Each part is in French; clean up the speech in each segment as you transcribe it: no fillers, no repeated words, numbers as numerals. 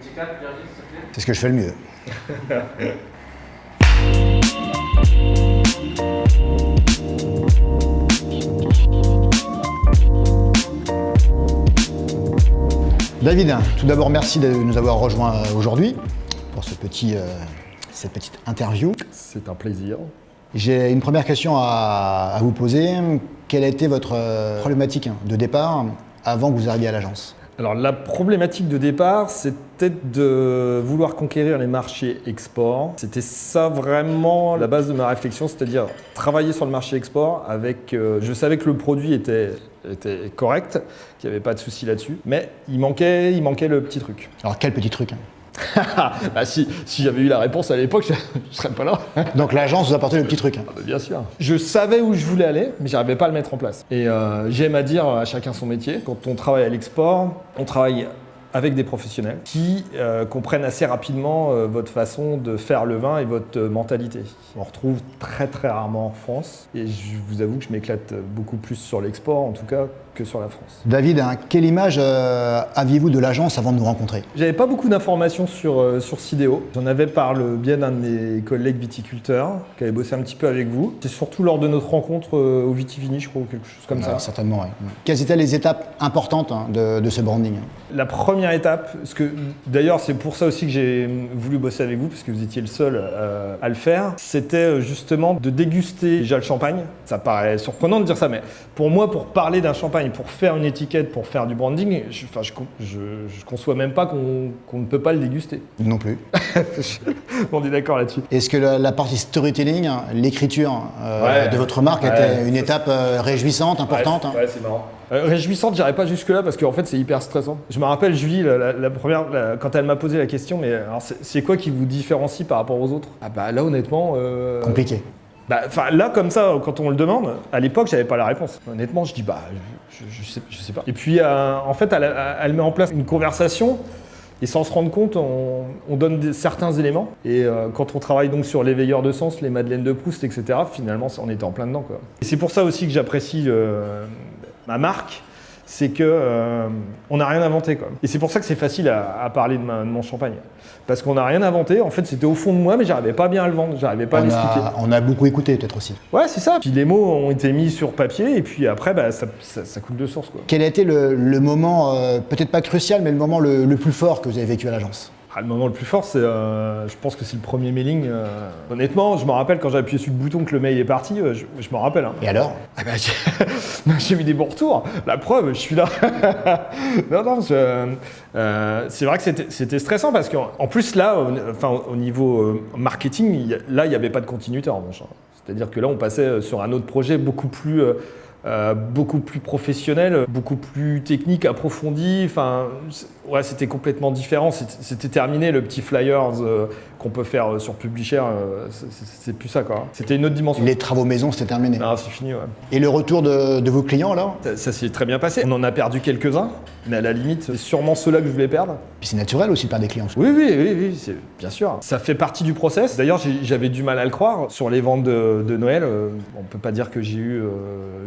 petit 4, Virgile, s'il te plaît. C'est ce que je fais le mieux. David, tout d'abord merci de nous avoir rejoints aujourd'hui pour cette petite interview. C'est un plaisir. J'ai une première question à vous poser. Quelle a été votre problématique de départ avant que vous arriviez à l'agence ? Alors la problématique de départ, c'était de vouloir conquérir les marchés export. C'était ça vraiment la base de ma réflexion, c'est-à-dire travailler sur le marché export avec... je savais que le produit était correct, qu'il n'y avait pas de souci là-dessus, mais il manquait le petit truc. Alors quel petit truc ? Bah si j'avais eu la réponse à l'époque, je ne serais pas là. Donc l'agence vous apportait le petit truc. Ah bah bien sûr. Je savais où je voulais aller, mais j'arrivais pas à le mettre en place. Et j'aime à dire à chacun son métier. Quand on travaille à l'export, on travaille avec des professionnels qui comprennent assez rapidement votre façon de faire le vin et votre mentalité. On retrouve très très rarement en France. Et je vous avoue que je m'éclate beaucoup plus sur l'export, en tout cas, que sur la France. David, quelle image aviez-vous de l'agence avant de nous rencontrer ? J'avais pas beaucoup d'informations sur Sidéo. J'en avais par le biais d'un de mes collègues viticulteurs qui avait bossé un petit peu avec vous. C'est surtout lors de notre rencontre au Vitivini, je crois, ou quelque chose comme ça. Certainement, oui. Quelles étaient les étapes importantes de ce branding ? La première étape, parce que d'ailleurs c'est pour ça aussi que j'ai voulu bosser avec vous, parce que vous étiez le seul à le faire, c'était justement de déguster déjà le champagne. Ça paraît surprenant de dire ça, mais pour moi, pour parler d'un champagne, pour faire une étiquette, pour faire du branding, je conçois même pas qu'on ne peut pas le déguster. Non plus. On est d'accord là-dessus. Est-ce que la partie storytelling, l'écriture de votre marque était une étape réjouissante, importante ? Ouais, c'est marrant. Réjouissante, j'irai pas jusque-là parce qu'en fait c'est hyper stressant. Je me rappelle Julie, la première, quand elle m'a posé la question, mais alors c'est quoi qui vous différencie par rapport aux autres ? Ah bah là honnêtement... Compliqué. Bah, là comme ça, quand on le demande, à l'époque j'avais pas la réponse. Honnêtement je dis bah je sais pas. Et puis en fait elle met en place une conversation. Et sans se rendre compte, on donne certains éléments. Et quand on travaille donc sur l'éveilleur de sens, les madeleines de Proust, etc., finalement, on était en plein dedans, quoi. Et c'est pour ça aussi que j'apprécie ma marque, c'est que on n'a rien inventé, quoi. Et c'est pour ça que c'est facile à parler de mon champagne. Parce qu'on n'a rien inventé, en fait c'était au fond de moi, mais j'arrivais pas bien à le vendre, j'arrivais pas à l'expliquer. On a beaucoup écouté peut-être aussi. Ouais, c'est ça. Puis les mots ont été mis sur papier, et puis après, bah, ça coule de source, quoi. Quel a été le moment, peut-être pas crucial, mais le moment le plus fort que vous avez vécu à l'agence ? Le moment le plus fort, c'est, je pense que c'est le premier mailing. Honnêtement, je me rappelle quand j'ai appuyé sur le bouton que le mail est parti, je m'en rappelle. Hein. Et alors ? Ah bah, j'ai eu des bons retours. La preuve, je suis là. Non, c'est vrai que c'était stressant parce qu'en plus là, au niveau marketing, là, il n'y avait pas de continuité en revanche. C'est-à-dire que là, on passait sur un autre projet beaucoup plus professionnel, beaucoup plus technique, approfondi. Enfin, ouais, c'était complètement différent. C'était terminé, le petit flyers qu'on peut faire sur Publisher, c'est plus ça, quoi. C'était une autre dimension. Les travaux maison, c'était terminé. Ah, c'est fini, ouais. Et le retour de vos clients, alors ? Ça s'est très bien passé. On en a perdu quelques-uns, mais à la limite, c'est sûrement ceux-là que je voulais perdre. Puis c'est naturel aussi de perdre des clients. Oui, c'est bien sûr. Ça fait partie du process. D'ailleurs, j'avais du mal à le croire. Sur les ventes de Noël, on peut pas dire que j'ai eu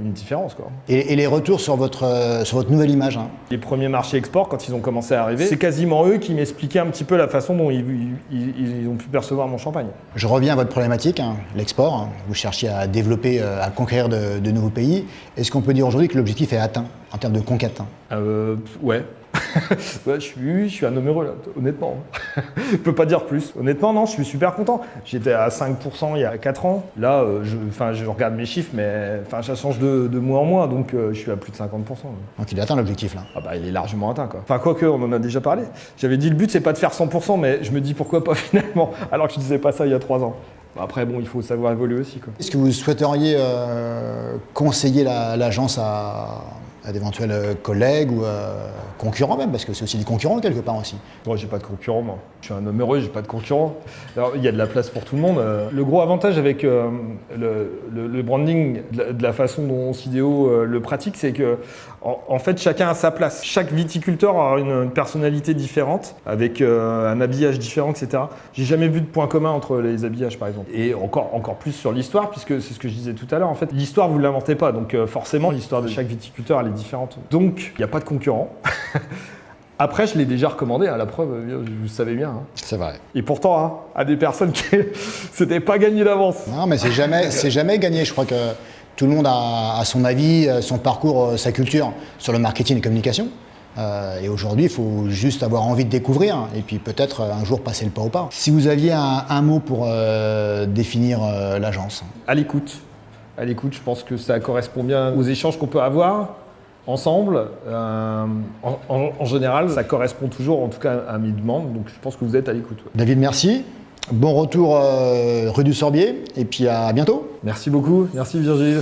une différence, quoi. Et les retours sur votre nouvelle image, hein. Les premiers marchés export, quand ils ont commencé à arriver, c'est quasiment eux qui m'expliquaient un petit peu la façon dont ils ont pu percevoir mon champagne. Je reviens à votre problématique, hein, l'export. Vous cherchiez à développer, à conquérir de nouveaux pays. Est-ce qu'on peut dire aujourd'hui que l'objectif est atteint en termes de conquête ? Ouais. Ouais, je suis un homme heureux, là, honnêtement. Je peux pas dire plus. Honnêtement, non, je suis super content. J'étais à 5% il y a 4 ans. Là, je regarde mes chiffres, mais ça change de mois en mois, donc je suis à plus de 50%. Donc il est atteint l'objectif, là. Ah bah, il est largement atteint, quoi. Enfin, quoique, on en a déjà parlé. J'avais dit le but, c'est pas de faire 100%, mais je me dis pourquoi pas finalement, alors que je disais pas ça il y a 3 ans. Après, bon, il faut savoir évoluer aussi, quoi. Est-ce que vous souhaiteriez conseiller l'agence à d'éventuels collègues ou concurrents même, parce que c'est aussi des concurrents quelque part aussi. Moi, j'ai pas de concurrents, moi. Je suis un homme heureux, j'ai pas de concurrents. Alors, il y a de la place pour tout le monde. Le gros avantage avec le branding, de la façon dont Sidéo le pratique, c'est que en fait, chacun a sa place. Chaque viticulteur a une personnalité différente, avec un habillage différent, etc. J'ai jamais vu de point commun entre les habillages, par exemple. Et encore plus sur l'histoire, puisque c'est ce que je disais tout à l'heure. En fait, l'histoire, vous ne l'inventez pas. Donc forcément, l'histoire de chaque viticulteur, elle est différente. Donc, il n'y a pas de concurrent. Après, je l'ai déjà recommandé, à la preuve, vous le savez bien. Hein. C'est vrai. Et pourtant, hein, à des personnes qui c'était pas gagné d'avance. Non, mais c'est jamais gagné. Je crois que tout le monde a son avis, son parcours, sa culture sur le marketing et communication. Et aujourd'hui, il faut juste avoir envie de découvrir et puis peut-être un jour passer le pas au pas. Si vous aviez un mot pour définir l'agence. À l'écoute. À l'écoute, je pense que ça correspond bien aux échanges qu'on peut avoir ensemble. En général, ça correspond toujours, en tout cas, à mes demandes. Donc, je pense que vous êtes à l'écoute. Ouais. David, merci. Bon retour rue du Sorbier et puis à bientôt. Merci beaucoup. Merci Virgile.